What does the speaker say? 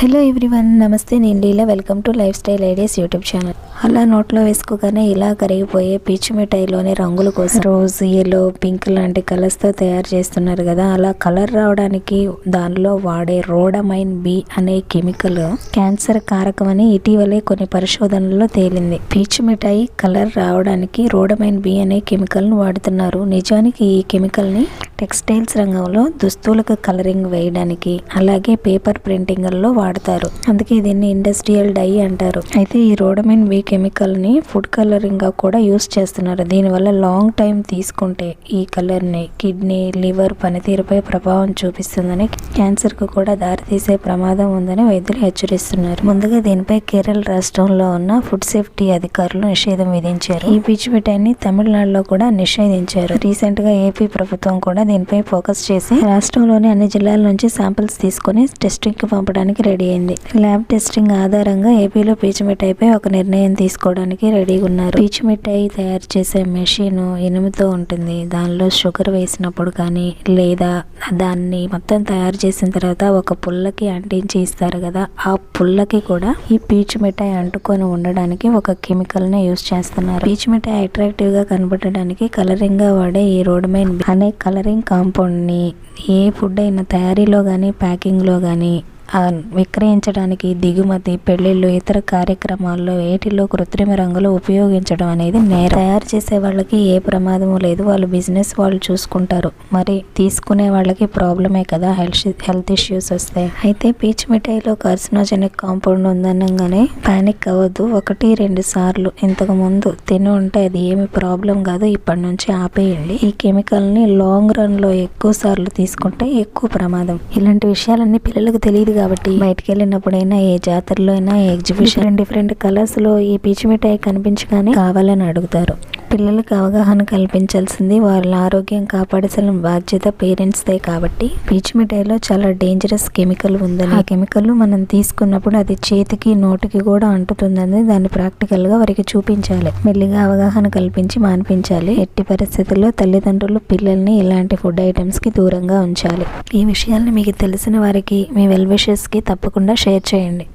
Hello everyone, నమస్తే. నేను Leela. Welcome to lifestyle ideas YouTube channel. అలా నోట్లో వేసుకోగానే ఇలా కరిగిపోయే పీచు మిఠాయిలోని రంగుల కోసం రోజ్, ఎల్లో, పింక్ లాంటి కలర్స్తో తయారు చేస్తున్నారు కదా. అలా కలర్ రావడానికి దానిలో వాడే రోడమైన్ బి అనే కెమికల్ క్యాన్సర్ కారకమని ఇటీవలే కొన్ని పరిశోధనల్లో తేలింది. పీచు మిఠాయి కలర్ రావడానికి రోడమైన్ బి అనే కెమికల్ను వాడుతున్నారు. నిజానికి ఈ కెమికల్ని టెక్స్టైల్స్ రంగంలో దుస్తులకు కలరింగ్ వేయడానికి, అలాగే పేపర్ ప్రింటింగ్లో వాడతారు. అందుకే దీన్ని ఇండస్ట్రియల్ డై అంటారు. అయితే ఈ రోడమైన్ బి కెమికల్ ని ఫుడ్ కలరింగ్ గా కూడా యూస్ చేస్తున్నారు. దీనివల్ల లాంగ్ టైం తీసుకుంటే ఈ కలర్ ని కిడ్నీ, లివర్ పనితీరుపై ప్రభావం చూపిస్తుందని, క్యాన్సర్ కు కూడా దారితీసే ప్రమాదం ఉందని వైద్యులు హెచ్చరిస్తున్నారు. ముందుగా దీనిపై కేరళ రాష్ట్రంలో ఉన్న ఫుడ్ సేఫ్టీ అధికారులు నిషేధం విధించారు. ఈ పీచు మిఠాయిని తమిళనాడులో కూడా నిషేధించారు. రీసెంట్ గా ఏపీ ప్రభుత్వం కూడా దీనిపై ఫోకస్ చేసి రాష్ట్రంలోని అన్ని జిల్లాల నుంచి శాంపిల్స్ తీసుకుని టెస్టింగ్ కి పంపడానికి రెడీ అయింది. ల్యాబ్ టెస్టింగ్ ఆధారంగా ఏపీలో పీచు మిఠాయిపై ఒక నిర్ణయం తీసుకోవడానికి రెడీగా ఉన్నారు. పీచు మిఠాయి తయారు చేసే మెషిన్ ఇనుముతో ఉంటుంది. దానిలో షుగర్ వేసినప్పుడు కానీ, లేదా దాన్ని మొత్తం తయారు చేసిన తర్వాత ఒక పుల్లకి అంటించి ఇస్తారు కదా, ఆ పుల్లకి కూడా ఈ పీచు మిఠాయి అంటుకొని ఉండడానికి ఒక కెమికల్ ని యూస్ చేస్తున్నారు. పీచు మిఠాయి అట్రాక్టివ్ గా కనబడడానికి కలరింగ్ గా వాడే ఈ రోడమైన్ అనే కలరింగ్ కాంపౌండ్ ని ఏ ఫుడ్ అయినా తయారీలో గానీ, ప్యాకింగ్ లో గానీ, విక్రయించడానికి, దిగుమతి, పెళ్లిళ్ళు, ఇతర కార్యక్రమాల్లో వేటిలో కృత్రిమ రంగులు ఉపయోగించడం అనేది నేరం. తయారు చేసే వాళ్ళకి ఏ ప్రమాదము లేదు, వాళ్ళు బిజినెస్ వాళ్ళు చూసుకుంటారు. మరి తీసుకునే వాళ్ళకి ప్రాబ్లమే కదా, హెల్త్ ఇష్యూస్ వస్తాయి. అయితే పీచు మిఠాయిలో కార్సినోజెనిక్ కాంపౌండ్ ఉందనగానే పానిక్ అవ్వద్దు. 1-2 సార్లు ఇంతకు ముందు తిని ఉంటే అది ఏమి ప్రాబ్లం కాదు. ఇప్పటి నుంచి ఆపేయండి. ఈ కెమికల్ ని లాంగ్ రన్ లో ఎక్కువ సార్లు తీసుకుంటే ఎక్కువ ప్రమాదం. ఇలాంటి విషయాలన్నీ పిల్లలకు తెలియదు కాబట్టి బయటకు వెళ్ళినప్పుడైనా, ఏ జాతరలో అయినా, ఎగ్జిబిషన్ డిఫరెంట్ కలర్స్ లో ఈ పీచు మిఠాయి కనిపించగానే కావాలని అడుగుతారు. పిల్లలకు అవగాహన కల్పించాల్సింది, వాళ్ళ ఆరోగ్యం కాపాడాల్సిన బాధ్యత పేరెంట్స్ దే. కాబట్టి పీచు మిఠాయిలో చాలా డేంజరస్ కెమికల్ ఉందని, ఆ కెమికల్ మనం తీసుకున్నప్పుడు అది చేతికి, నోటికి కూడా అంటుతుందని దాన్ని ప్రాక్టికల్ గా వారికి చూపించాలి. మెల్లిగా అవగాహన కల్పించి మాన్పించాలి. ఎట్టి పరిస్థితుల్లో తల్లిదండ్రులు పిల్లల్ని ఇలాంటి ఫుడ్ ఐటమ్స్ కి దూరంగా ఉంచాలి. ఈ విషయాల్ని మీకు తెలిసిన వారికి, మీ వెల్ విషర్స్ కి తప్పకుండా షేర్ చేయండి.